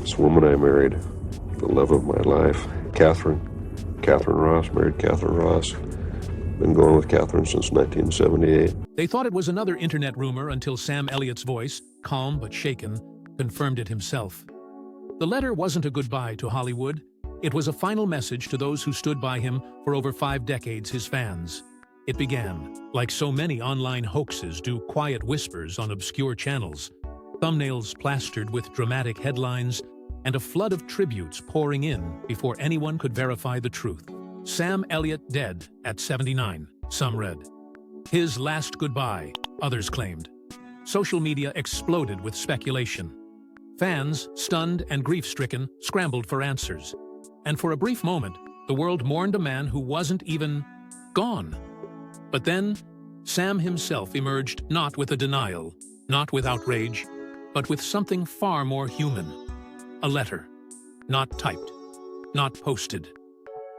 This woman I married, the love of my life, Catherine Ross, married Catherine Ross. Been going with Catherine since 1978. They thought it was another internet rumor until Sam Elliott's voice, calm but shaken, confirmed it himself. The letter wasn't a goodbye to Hollywood. It was a final message to those who stood by him for over 5 decades, his fans. It began, like so many online hoaxes do, quiet whispers on obscure channels, thumbnails plastered with dramatic headlines, and a flood of tributes pouring in before anyone could verify the truth. Sam Elliott dead at 79, some read. His last goodbye, others claimed. Social media exploded with speculation. Fans, stunned and grief-stricken, scrambled for answers. And for a brief moment, the world mourned a man who wasn't even gone. But then, Sam himself emerged not with a denial, not with outrage, but with something far more human. A letter. Not typed. Not posted.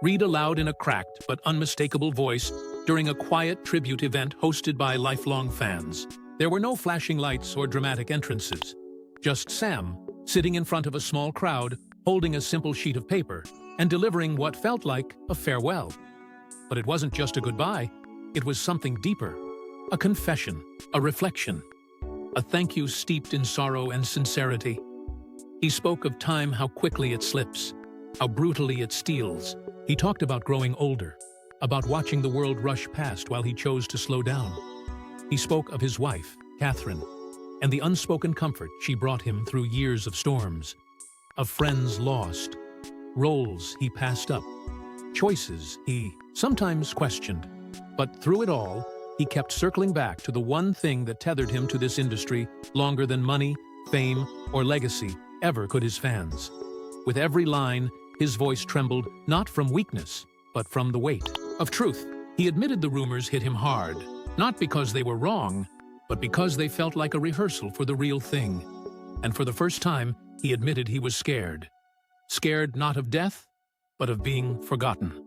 Read aloud in a cracked but unmistakable voice during a quiet tribute event hosted by lifelong fans. There were no flashing lights or dramatic entrances. Just Sam, sitting in front of a small crowd, holding a simple sheet of paper, and delivering what felt like a farewell. But it wasn't just a goodbye, it was something deeper. A confession, a reflection, a thank you steeped in sorrow and sincerity. He spoke of time, how quickly it slips, how brutally it steals. He talked about growing older, about watching the world rush past while he chose to slow down. He spoke of his wife, Catherine, and the unspoken comfort she brought him through years of storms, of friends lost, roles he passed up, choices he sometimes questioned. But through it all, he kept circling back to the one thing that tethered him to this industry longer than money, fame, or legacy ever could his fans. With every line, his voice trembled not from weakness, but from the weight of truth. He admitted the rumors hit him hard, not because they were wrong, but because they felt like a rehearsal for the real thing. And for the first time, he admitted he was scared. Scared not of death, but of being forgotten.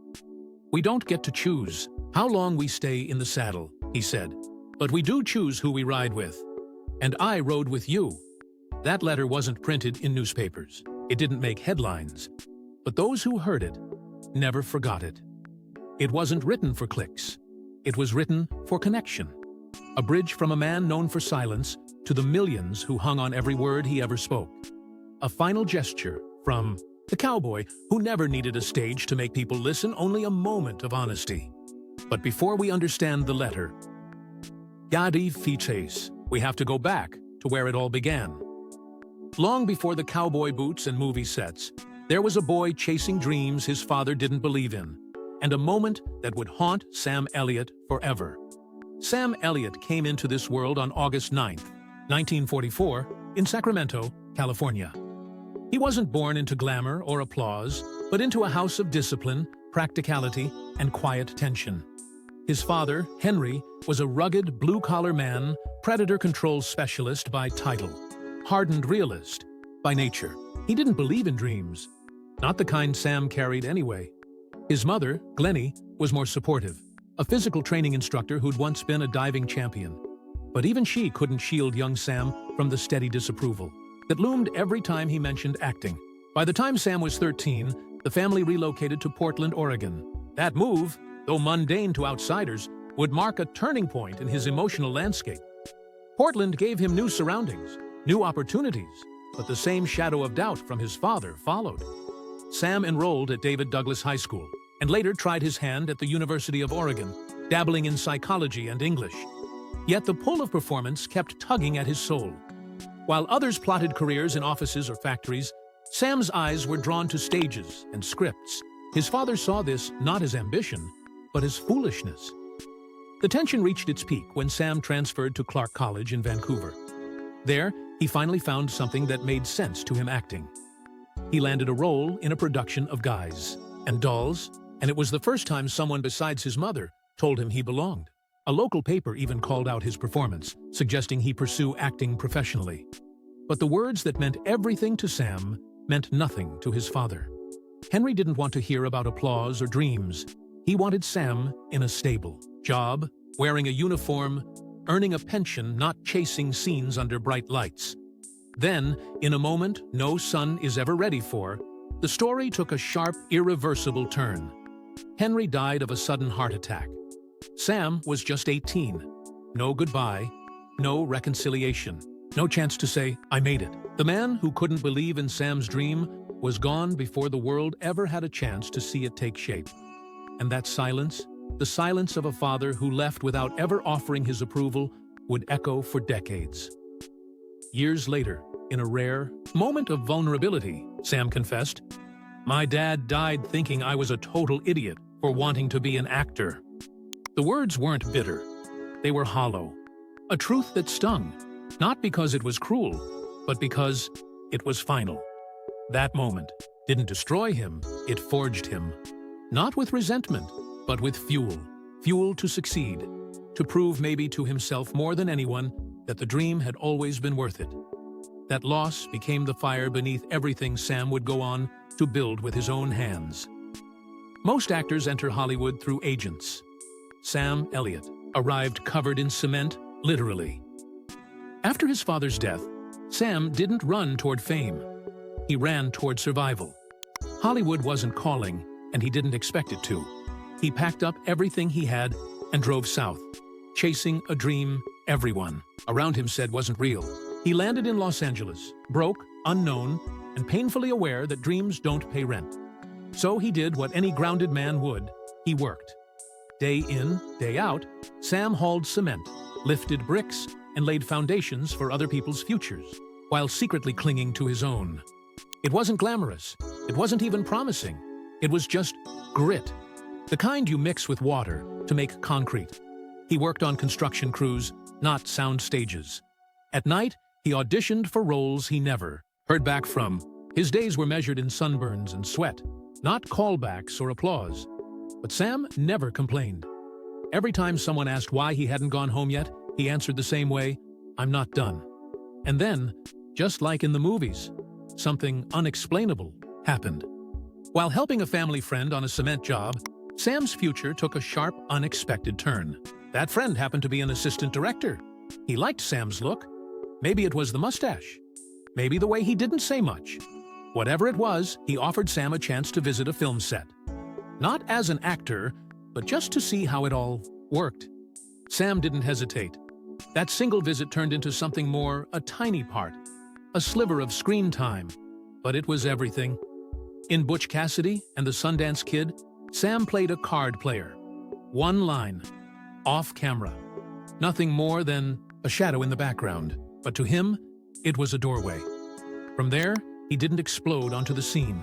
We don't get to choose how long we stay in the saddle, he said, but we do choose who we ride with. And I rode with you. That letter wasn't printed in newspapers. It didn't make headlines. But those who heard it never forgot it. It wasn't written for clicks. It was written for connection. A bridge from a man known for silence to the millions who hung on every word he ever spoke. A final gesture from the cowboy who never needed a stage to make people listen, only a moment of honesty. But before we understand the letter, Yadi Fiches, we have to go back to where it all began. Long before the cowboy boots and movie sets, there was a boy chasing dreams his father didn't believe in, and a moment that would haunt Sam Elliott forever. Sam Elliott came into this world on August 9, 1944, in Sacramento, California. He wasn't born into glamour or applause, but into a house of discipline, practicality, and quiet tension. His father, Henry, was a rugged, blue-collar man, predator control specialist by title, hardened realist by nature. He didn't believe in dreams, not the kind Sam carried anyway. His mother, Glennie, was more supportive, a physical training instructor who'd once been a diving champion. But even she couldn't shield young Sam from the steady disapproval that loomed every time he mentioned acting. By the time Sam was 13, the family relocated to Portland, Oregon. That move, though mundane to outsiders, would mark a turning point in his emotional landscape. Portland gave him new surroundings, new opportunities, but the same shadow of doubt from his father followed. Sam enrolled at David Douglas High School and later tried his hand at the University of Oregon, dabbling in psychology and English. Yet the pull of performance kept tugging at his soul. While others plotted careers in offices or factories, Sam's eyes were drawn to stages and scripts. His father saw this not as ambition, but as foolishness. The tension reached its peak when Sam transferred to Clark College in Vancouver. There, he finally found something that made sense to him acting. He landed a role in a production of Guys and Dolls, and it was the first time someone besides his mother told him he belonged. A local paper even called out his performance, suggesting he pursue acting professionally. But the words that meant everything to Sam meant nothing to his father. Henry didn't want to hear about applause or dreams. He wanted Sam in a stable job, wearing a uniform, earning a pension, not chasing scenes under bright lights. Then, in a moment no son is ever ready for, the story took a sharp, irreversible turn. Henry died of a sudden heart attack. Sam was just 18. No goodbye, no reconciliation, no chance to say, "I made it." The man who couldn't believe in Sam's dream was gone before the world ever had a chance to see it take shape. And that silence, the silence of a father who left without ever offering his approval, would echo for decades. Years later, in a rare moment of vulnerability, Sam confessed, "My dad died thinking I was a total idiot for wanting to be an actor." The words weren't bitter. They were hollow. A truth that stung, not because it was cruel, but because it was final. That moment didn't destroy him, it forged him. Not with resentment, but with fuel. Fuel to succeed, to prove maybe to himself more than anyone that the dream had always been worth it. That loss became the fire beneath everything Sam would go on to build with his own hands. Most actors enter Hollywood through agents. Sam Elliott arrived covered in cement, literally. After his father's death, Sam didn't run toward fame. He ran toward survival. Hollywood wasn't calling, and he didn't expect it to. He packed up everything he had and drove south, chasing a dream everyone around him said wasn't real. He landed in Los Angeles, broke, unknown, and painfully aware that dreams don't pay rent. So he did what any grounded man would. He worked. Day in, day out, Sam hauled cement, lifted bricks, and laid foundations for other people's futures, while secretly clinging to his own. It wasn't glamorous. It wasn't even promising. It was just grit, the kind you mix with water to make concrete. He worked on construction crews, not sound stages. At night, he auditioned for roles he never heard back from. His days were measured in sunburns and sweat, not callbacks or applause. But Sam never complained. Every time someone asked why he hadn't gone home yet, he answered the same way, "I'm not done." And then, just like in the movies, something unexplainable happened. While helping a family friend on a cement job, Sam's future took a sharp, unexpected turn. That friend happened to be an assistant director. He liked Sam's look. Maybe it was the mustache. Maybe the way he didn't say much. Whatever it was, he offered Sam a chance to visit a film set. Not as an actor, but just to see how it all worked. Sam didn't hesitate. That single visit turned into something more, a tiny part, a sliver of screen time. But it was everything. In Butch Cassidy and the Sundance Kid, Sam played a card player. One line, off camera. Nothing more than a shadow in the background. But to him, it was a doorway. From there, he didn't explode onto the scene.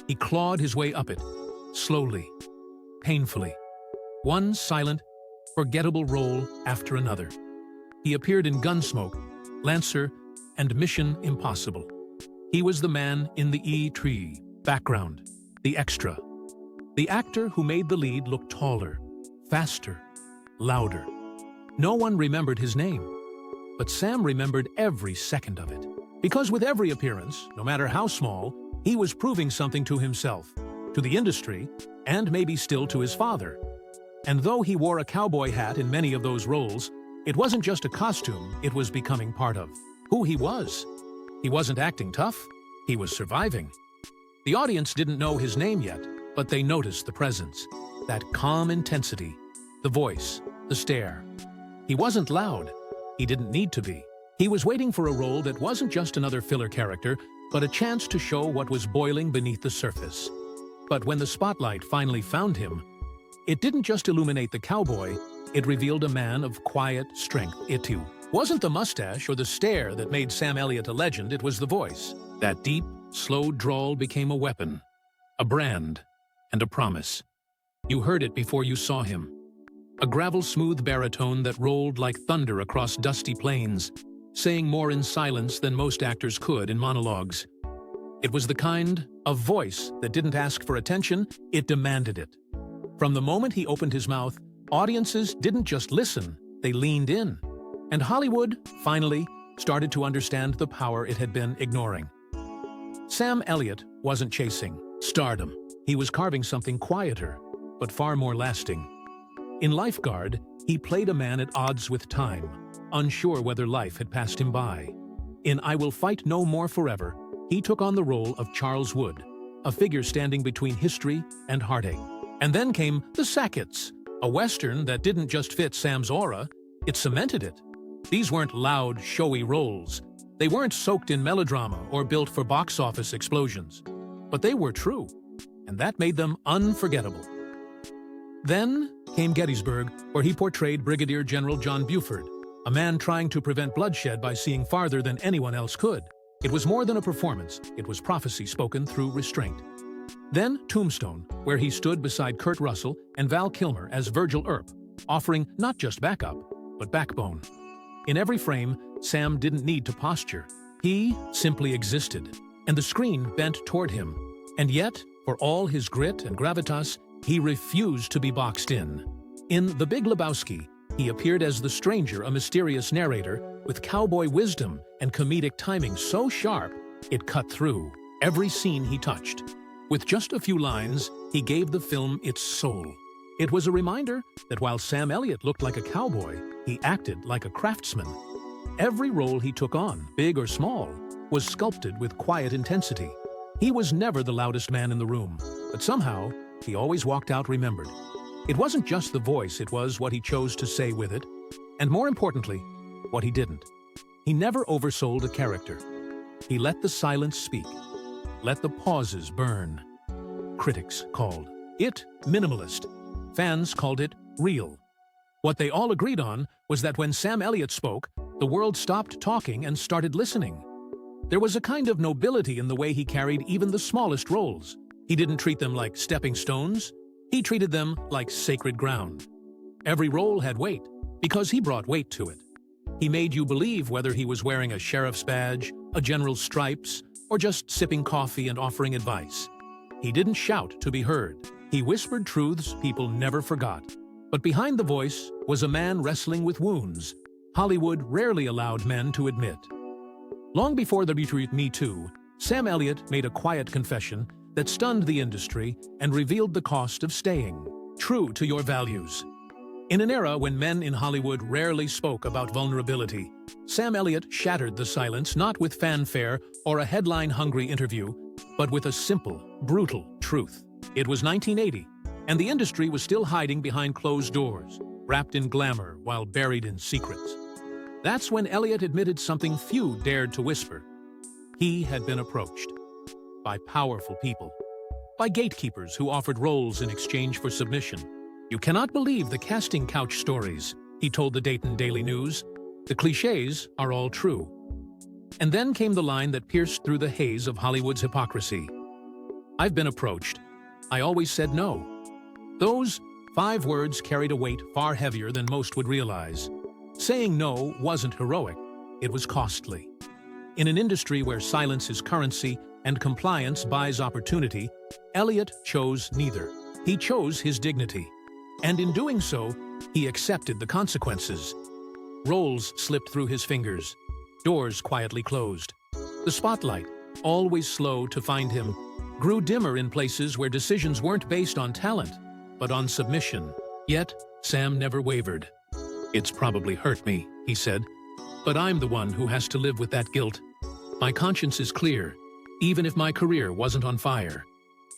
He clawed his way up it, slowly, painfully. One silent, forgettable role after another. He appeared in Gunsmoke, Lancer, and Mission Impossible. He was the man in the E-tree, background, the extra. The actor who made the lead look taller, faster, louder. No one remembered his name, but Sam remembered every second of it. Because with every appearance, no matter how small, he was proving something to himself, to the industry, and maybe still to his father. And though he wore a cowboy hat in many of those roles, it wasn't just a costume, it was becoming part of who he was. He wasn't acting tough, he was surviving. The audience didn't know his name yet, but they noticed the presence, that calm intensity, the voice, the stare. He wasn't loud. He didn't need to be. He was waiting for a role that wasn't just another filler character, but a chance to show what was boiling beneath the surface. But when the spotlight finally found him, it didn't just illuminate the cowboy, it revealed a man of quiet strength. It too wasn't the mustache or the stare that made Sam Elliott a legend, it was the voice. That deep, slow drawl became a weapon, a brand, and a promise. You heard it before you saw him. A gravel-smooth baritone that rolled like thunder across dusty plains, saying more in silence than most actors could in monologues. It was the kind of voice that didn't ask for attention, it demanded it. From the moment he opened his mouth, audiences didn't just listen, they leaned in. And Hollywood, finally, started to understand the power it had been ignoring. Sam Elliott wasn't chasing stardom. He was carving something quieter, but far more lasting. In Lifeguard, he played a man at odds with time, unsure whether life had passed him by. In I Will Fight No More Forever, he took on the role of Charles Wood, a figure standing between history and heartache. And then came The Sacketts, a Western that didn't just fit Sam's aura, it cemented it. These weren't loud, showy roles. They weren't soaked in melodrama or built for box office explosions. But they were true, and that made them unforgettable. Then came Gettysburg, where he portrayed Brigadier General John Buford, a man trying to prevent bloodshed by seeing farther than anyone else could. It was more than a performance, it was prophecy spoken through restraint. Then Tombstone, where he stood beside Kurt Russell and Val Kilmer as Virgil Earp, offering not just backup, but backbone. In every frame, Sam didn't need to posture. He simply existed, and the screen bent toward him. And yet, for all his grit and gravitas, he refused to be boxed in. In The Big Lebowski, he appeared as the stranger, a mysterious narrator with cowboy wisdom and comedic timing so sharp, it cut through every scene he touched. With just a few lines, he gave the film its soul. It was a reminder that while Sam Elliott looked like a cowboy, he acted like a craftsman. Every role he took on, big or small, was sculpted with quiet intensity. He was never the loudest man in the room, but somehow, he always walked out remembered. It wasn't just the voice, it was what he chose to say with it, and more importantly, what he didn't. He never oversold a character. He let the silence speak, let the pauses burn. Critics called it minimalist. Fans called it real. What they all agreed on was that when Sam Elliott spoke, the world stopped talking and started listening. There was a kind of nobility in the way he carried even the smallest roles. He didn't treat them like stepping stones. He treated them like sacred ground. Every role had weight, because he brought weight to it. He made you believe whether he was wearing a sheriff's badge, a general's stripes, or just sipping coffee and offering advice. He didn't shout to be heard. He whispered truths people never forgot. But behind the voice was a man wrestling with wounds Hollywood rarely allowed men to admit. Long before the Me Too, Sam Elliott made a quiet confession that stunned the industry and revealed the cost of staying true to your values. In an era when men in Hollywood rarely spoke about vulnerability, Sam Elliott shattered the silence not with fanfare or a headline-hungry interview, but with a simple, brutal truth. It was 1980, and the industry was still hiding behind closed doors, wrapped in glamour while buried in secrets. That's when Elliott admitted something few dared to whisper. He had been approached by powerful people, by gatekeepers who offered roles in exchange for submission. You cannot believe the casting couch stories, he told the Dayton Daily News. The cliches are all true. And then came the line that pierced through the haze of Hollywood's hypocrisy. I've been approached. I always said no. Those 5 words carried a weight far heavier than most would realize. Saying no wasn't heroic, it was costly. In an industry where silence is currency and compliance buys opportunity, Elliott chose neither. He chose his dignity. And in doing so, he accepted the consequences. Roles slipped through his fingers. Doors quietly closed. The spotlight, always slow to find him, grew dimmer in places where decisions weren't based on talent, but on submission. Yet, Sam never wavered. It's probably hurt me, he said, but I'm the one who has to live with that guilt. My conscience is clear, even if my career wasn't on fire.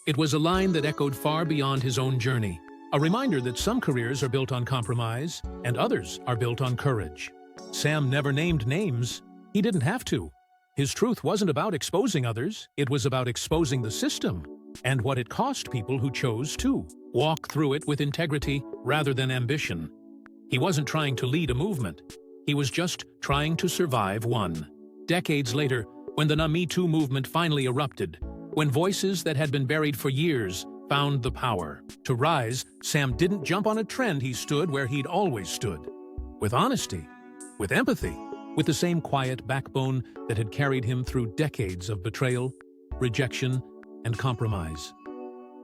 It was a line that echoed far beyond his own journey, a reminder that some careers are built on compromise and others are built on courage. Sam never named names. He didn't have to. His truth wasn't about exposing others, it was about exposing the system and what it cost people who chose to walk through it with integrity rather than ambition. He wasn't trying to lead a movement. He was just trying to survive one. Decades later, when the Me Too movement finally erupted, when voices that had been buried for years found the power to rise, Sam didn't jump on a trend. He stood where he'd always stood. With honesty, with empathy, with the same quiet backbone that had carried him through decades of betrayal, rejection, and compromise.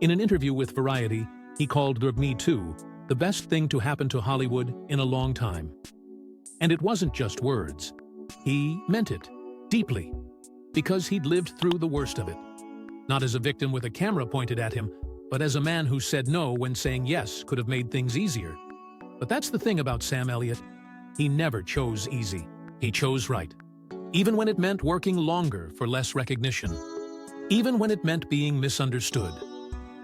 In an interview with Variety, he called the Me Too the best thing to happen to Hollywood in a long time. And it wasn't just words. He meant it, deeply, because he'd lived through the worst of it. Not as a victim with a camera pointed at him, but as a man who said no when saying yes could have made things easier. But that's the thing about Sam Elliott. He never chose easy. He chose right. even when it meant working longer for less recognition, even when it meant being misunderstood.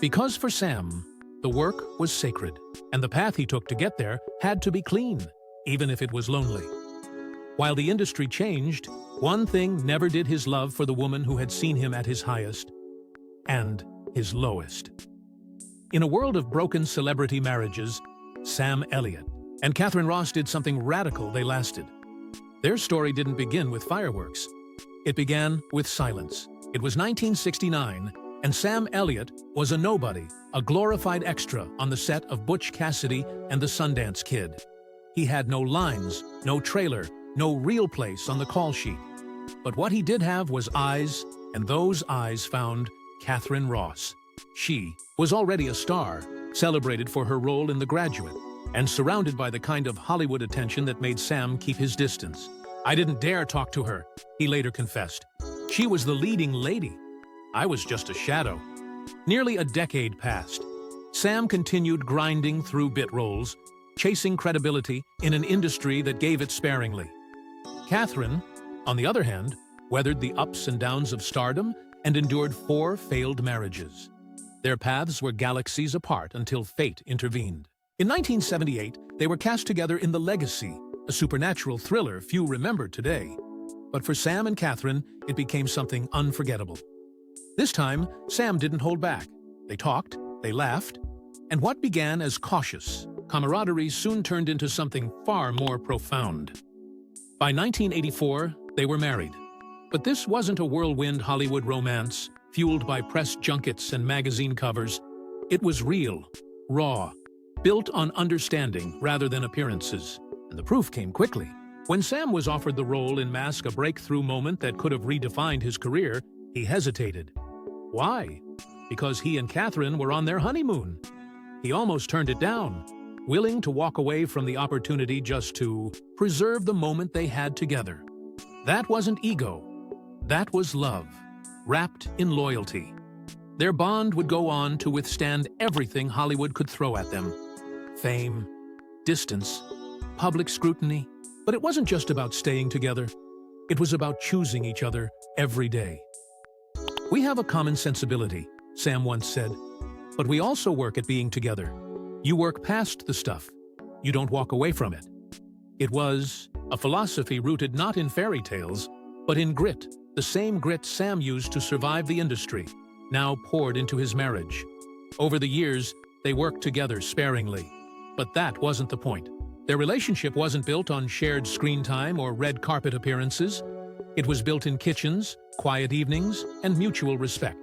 Because for Sam, the work was sacred, and the path he took to get there had to be clean, even if it was lonely. While the industry changed, one thing never did: his love for the woman who had seen him at his highest and his lowest. In a world of broken celebrity marriages, Sam Elliott and Catherine Ross did something radical. They lasted. Their story didn't begin with fireworks. It began with silence. It was 1969, and Sam Elliott was a nobody, a glorified extra on the set of Butch Cassidy and the Sundance Kid. He had no lines, no trailer, no real place on the call sheet. But what he did have was eyes, and those eyes found Catherine Ross. She was already a star, celebrated for her role in The Graduate, and surrounded by the kind of Hollywood attention that made Sam keep his distance. "I didn't dare talk to her," he later confessed. "She was the leading lady. I was just a shadow." Nearly a decade passed. Sam continued grinding through bit roles, chasing credibility in an industry that gave it sparingly. Catherine, on the other hand, weathered the ups and downs of stardom and endured 4 failed marriages. Their paths were galaxies apart until fate intervened. In 1978, they were cast together in The Legacy, a supernatural thriller few remember today. But for Sam and Catherine, it became something unforgettable. This time, Sam didn't hold back. They talked, they laughed, and what began as cautious camaraderie soon turned into something far more profound. By 1984, they were married. But this wasn't a whirlwind Hollywood romance, fueled by press junkets and magazine covers. It was real, raw, built on understanding rather than appearances. And the proof came quickly. When Sam was offered the role in Mask, a breakthrough moment that could have redefined his career, he hesitated. Why? Because he and Catherine were on their honeymoon. He almost turned it down, willing to walk away from the opportunity just to preserve the moment they had together. That wasn't ego. That was love, wrapped in loyalty. Their bond would go on to withstand everything Hollywood could throw at them. Fame, distance, public scrutiny. But it wasn't just about staying together. It was about choosing each other every day. "We have a common sensibility," Sam once said, "but we also work at being together. You work past the stuff. You don't walk away from it." It was a philosophy rooted not in fairy tales, but in grit, the same grit Sam used to survive the industry, now poured into his marriage. Over the years, they worked together sparingly. But that wasn't the point. Their relationship wasn't built on shared screen time or red carpet appearances. It was built in kitchens, quiet evenings, and mutual respect.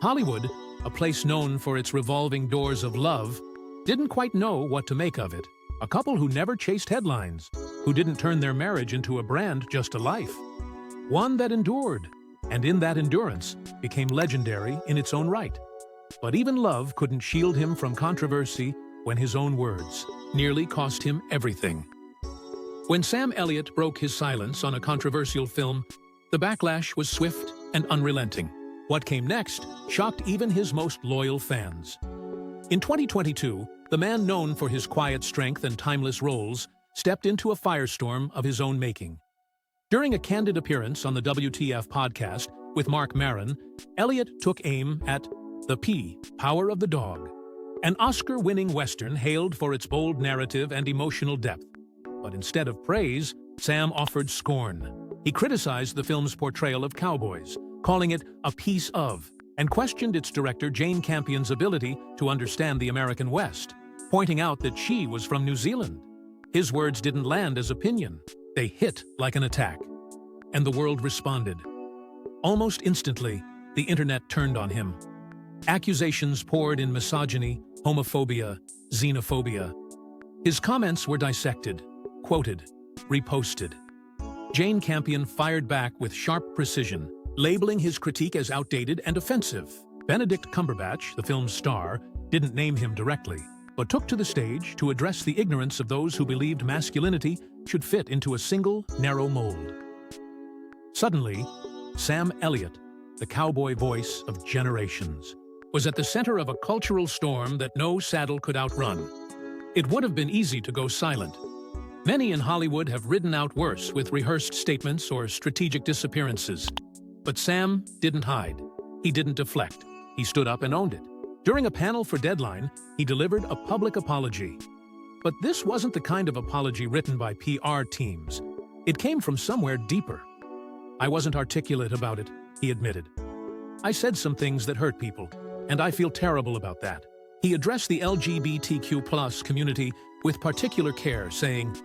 Hollywood, a place known for its revolving doors of love, didn't quite know what to make of it. A couple who never chased headlines, who didn't turn their marriage into a brand, just a life. One that endured, and in that endurance, became legendary in its own right. But even love couldn't shield him from controversy when his own words nearly cost him everything. When Sam Elliott broke his silence on a controversial film, the backlash was swift and unrelenting. What came next shocked even his most loyal fans. In 2022, the man known for his quiet strength and timeless roles stepped into a firestorm of his own making. During a candid appearance on the WTF podcast with Mark Maron, Elliott took aim at The Power of the Dog, an Oscar-winning Western hailed for its bold narrative and emotional depth. But instead of praise, Sam offered scorn. He criticized the film's portrayal of cowboys, calling it a piece of, and questioned its director Jane Campion's ability to understand the American West, pointing out that she was from New Zealand. His words didn't land as opinion. They hit like an attack. And the world responded. Almost instantly, the internet turned on him. Accusations poured in misogyny, homophobia, xenophobia. His comments were dissected, quoted, reposted. Jane Campion fired back with sharp precision, labeling his critique as outdated and offensive. Benedict Cumberbatch, the film's star, didn't name him directly, but took to the stage to address the ignorance of those who believed masculinity should fit into a single, narrow mold. Suddenly, Sam Elliott, the cowboy voice of generations, was at the center of a cultural storm that no saddle could outrun. It would have been easy to go silent. Many in Hollywood have ridden out worse with rehearsed statements or strategic disappearances. But Sam didn't hide. He didn't deflect. He stood up and owned it. During a panel for Deadline, he delivered a public apology. But this wasn't the kind of apology written by PR teams. It came from somewhere deeper. "I wasn't articulate about it," he admitted. "I said some things that hurt people, and I feel terrible about that." He addressed the LGBTQ+ community with particular care, saying,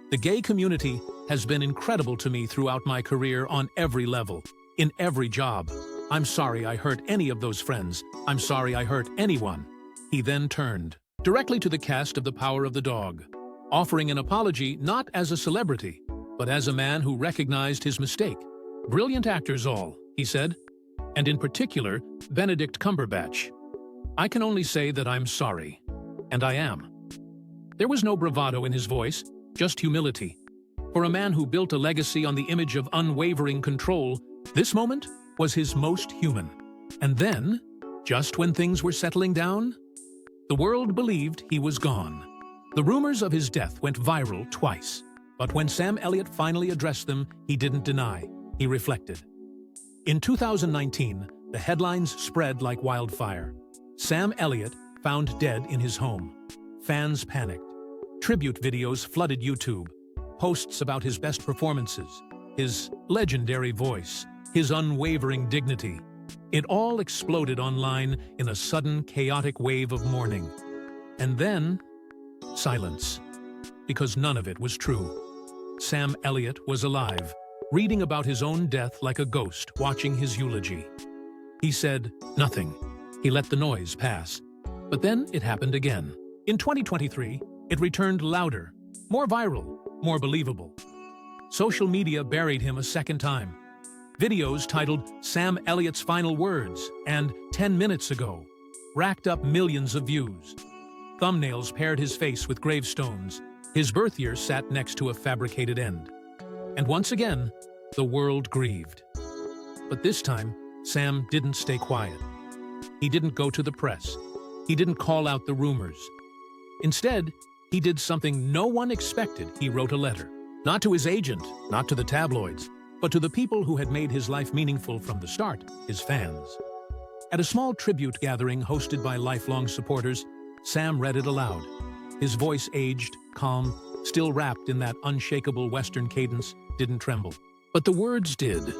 "The gay community has been incredible to me throughout my career on every level, in every job. I'm sorry I hurt any of those friends. I'm sorry I hurt anyone." He then turned directly to the cast of The Power of the Dog, offering an apology not as a celebrity, but as a man who recognized his mistake. "Brilliant actors all," he said, and in particular, Benedict Cumberbatch. "I can only say that I'm sorry, and I am." There was no bravado in his voice, just humility. For a man who built a legacy on the image of unwavering control, this moment was his most human. And then, just when things were settling down, the world believed he was gone. The rumors of his death went viral twice. But when Sam Elliott finally addressed them, he didn't deny. He reflected. In 2019, the headlines spread like wildfire. Sam Elliott found dead in his home. Fans panicked. Tribute videos flooded YouTube. Posts about his best performances, his legendary voice, his unwavering dignity. It all exploded online in a sudden, chaotic wave of mourning. And then, silence. Because none of it was true. Sam Elliott was alive, reading about his own death like a ghost watching his eulogy. He said nothing. He let the noise pass. But then it happened again. In 2023, it returned louder, more viral, more believable. Social media buried him a second time. Videos titled "Sam Elliott's Final Words" and "10 Minutes Ago" racked up millions of views. Thumbnails paired his face with gravestones. His birth year sat next to a fabricated end. And once again, the world grieved. But this time, Sam didn't stay quiet. He didn't go to the press. He didn't call out the rumors. Instead, he did something no one expected. He wrote a letter. Not to his agent, not to the tabloids, but to the people who had made his life meaningful from the start, his fans. At a small tribute gathering hosted by lifelong supporters, Sam read it aloud. His voice, aged, calm, still wrapped in that unshakable Western cadence, didn't tremble. But the words did.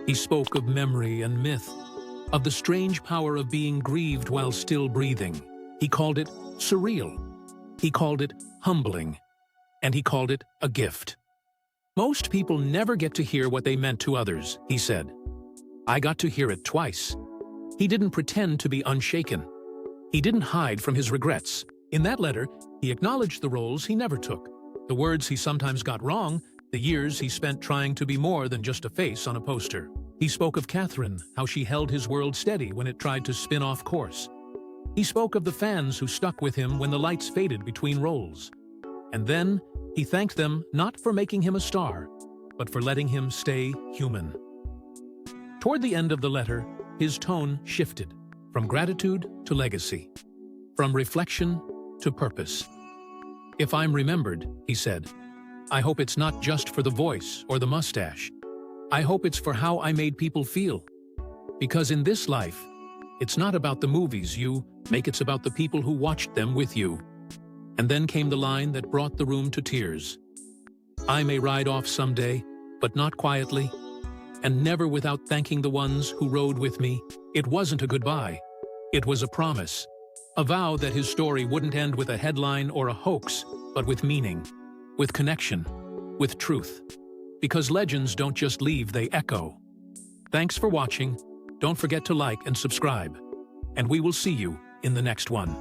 He spoke of memory and myth, of the strange power of being grieved while still breathing. He called it surreal. He called it humbling. And he called it a gift. "Most people never get to hear what they meant to others," he said. "I got to hear it twice." He didn't pretend to be unshaken. He didn't hide from his regrets. In that letter, he acknowledged the roles he never took, the words he sometimes got wrong, the years he spent trying to be more than just a face on a poster. He spoke of Catherine, how she held his world steady when it tried to spin off course. He spoke of the fans who stuck with him when the lights faded between roles. And then, he thanked them not for making him a star, but for letting him stay human. Toward the end of the letter, his tone shifted, from gratitude to legacy, from reflection to purpose. "If I'm remembered," he said, "I hope it's not just for the voice or the mustache. I hope it's for how I made people feel. Because in this life, it's not about the movies you make, it's about the people who watched them with you." And then came the line that brought the room to tears. "I may ride off someday, but not quietly, and never without thanking the ones who rode with me." It wasn't a goodbye. It was a promise. A vow that his story wouldn't end with a headline or a hoax, but with meaning, with connection, with truth. Because legends don't just leave, they echo. Thanks for watching. Don't forget to like and subscribe. And we will see you in the next one.